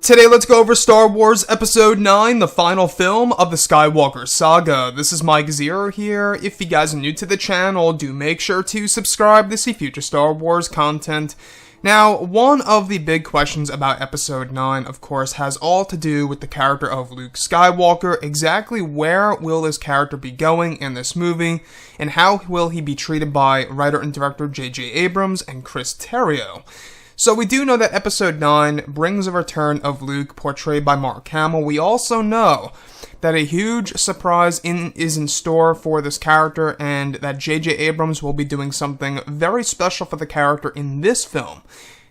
Today, let's go over Star Wars Episode 9, the final film of the Skywalker saga. This is Mike Zero here. If you guys are new to the channel, do make sure to subscribe to see future Star Wars content. Now, one of the big questions about Episode 9, of course, has all to do with the character of Luke Skywalker. Exactly where will this character be going in this movie, and how will he be treated by writer and director J.J. Abrams and Chris Terrio? So we do know that Episode 9 brings a return of Luke, portrayed by Mark Hamill. We also know that a huge surprise is in store for this character, and that J.J. Abrams will be doing something very special for the character in this film.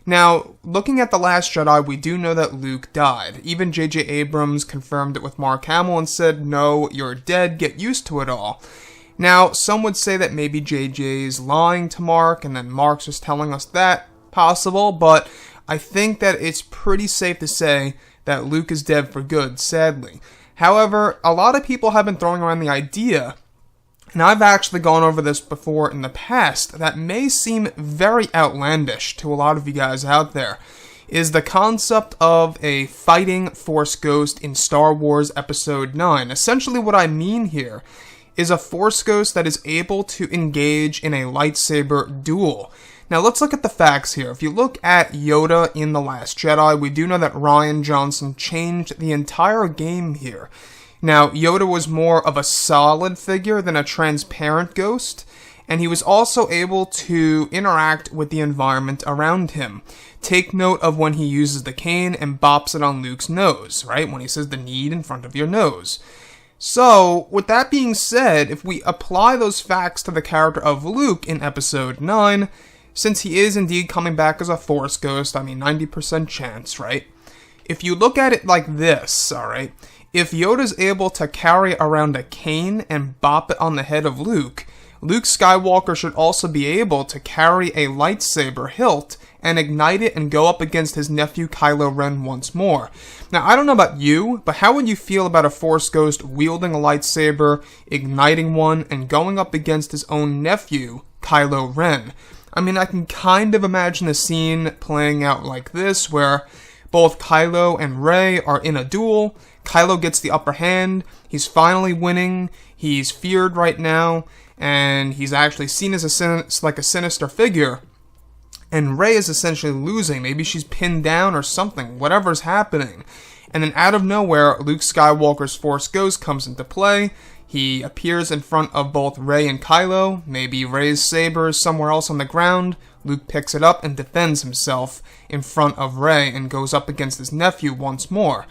Now, looking at The Last Jedi, we do know that Luke died. Even J.J. Abrams confirmed it with Mark Hamill and said, "No, you're dead, get used to it all." Now, some would say that maybe J.J.'s lying to Mark, and then Mark's just telling us that. Possible, but I think that it's pretty safe to say that Luke is dead for good, sadly. However, a lot of people have been throwing around the idea, and I've actually gone over this before in the past, that may seem very outlandish to a lot of you guys out there, is the concept of a fighting Force ghost in Star Wars Episode 9. Essentially what I mean here is a Force ghost that is able to engage in a lightsaber duel. Now, let's look at the facts here. If you look at Yoda in The Last Jedi, we do know that Rian Johnson changed the entire game here. Now, Yoda was more of a solid figure than a transparent ghost, and he was also able to interact with the environment around him. Take note of when he uses the cane and bops it on Luke's nose, right? When he says the need in front of your nose. So, with that being said, if we apply those facts to the character of Luke in Episode 9, since he is indeed coming back as a Force ghost, 90% chance, right? If you look at it like this, alright, if Yoda's able to carry around a cane and bop it on the head of Luke, Luke Skywalker should also be able to carry a lightsaber hilt and ignite it and go up against his nephew Kylo Ren once more. Now, I don't know about you, but how would you feel about a Force ghost wielding a lightsaber, igniting one, and going up against his own nephew, Kylo Ren? I can kind of imagine the scene playing out like this, where both Kylo and Rey are in a duel. Kylo gets the upper hand, he's finally winning, he's feared right now, and he's actually seen as a sinister figure. And Rey is essentially losing. Maybe she's pinned down or something, whatever's happening. And then out of nowhere, Luke Skywalker's Force Ghost comes into play. He appears in front of both Rey and Kylo. Maybe Rey's saber is somewhere else on the ground. Luke picks it up and defends himself in front of Rey and goes up against his nephew once more.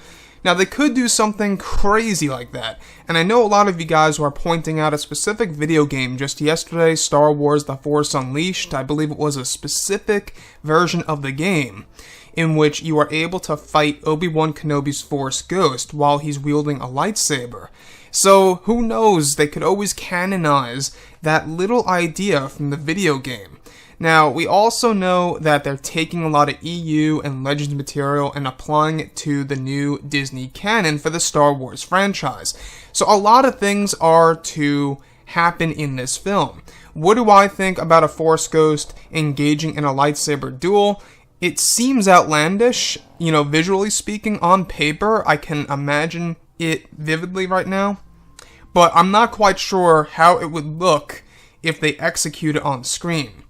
Now, they could do something crazy like that, and I know a lot of you guys were pointing out a specific video game just yesterday, Star Wars The Force Unleashed. I believe it was a specific version of the game in which you are able to fight Obi-Wan Kenobi's Force Ghost while he's wielding a lightsaber. So, who knows, they could always canonize that little idea from the video game. Now, we also know that they're taking a lot of EU and Legends material and applying it to the new Disney canon for the Star Wars franchise. So a lot of things are to happen in this film. What do I think about a Force Ghost engaging in a lightsaber duel? It seems outlandish, visually speaking. On paper, I can imagine it vividly right now, but I'm not quite sure how it would look if they execute it on screen.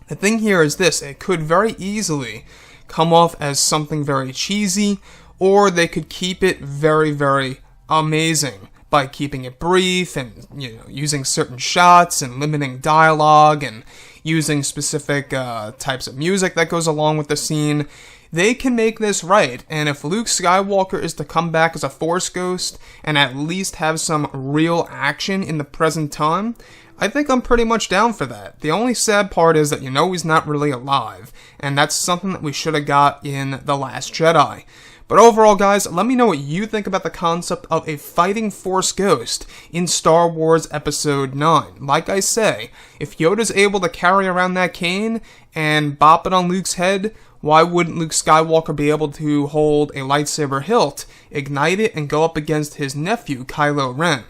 The thing here is this: it could very easily come off as something very cheesy, or they could keep it very, very amazing by keeping it brief and, using certain shots and limiting dialogue and using specific types of music that goes along with the scene. They can make this right, and if Luke Skywalker is to come back as a Force Ghost and at least have some real action in the present time, I think I'm pretty much down for that. The only sad part is that he's not really alive, and that's something that we should have got in The Last Jedi. But overall, guys, let me know what you think about the concept of a fighting Force Ghost in Star Wars Episode 9. Like I say, if Yoda's able to carry around that cane and bop it on Luke's head, why wouldn't Luke Skywalker be able to hold a lightsaber hilt, ignite it, and go up against his nephew, Kylo Ren?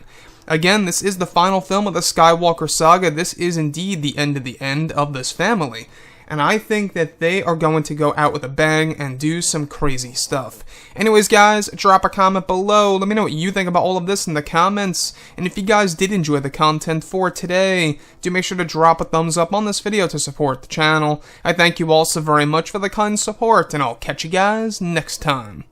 Again, this is the final film of the Skywalker saga. This is indeed the end of this family. and I think that they are going to go out with a bang and do some crazy stuff. Anyways, guys, drop a comment below. Let me know what you think about all of this in the comments. And if you guys did enjoy the content for today, do make sure to drop a thumbs up on this video to support the channel. I thank you all so very much for the kind support, and I'll catch you guys next time.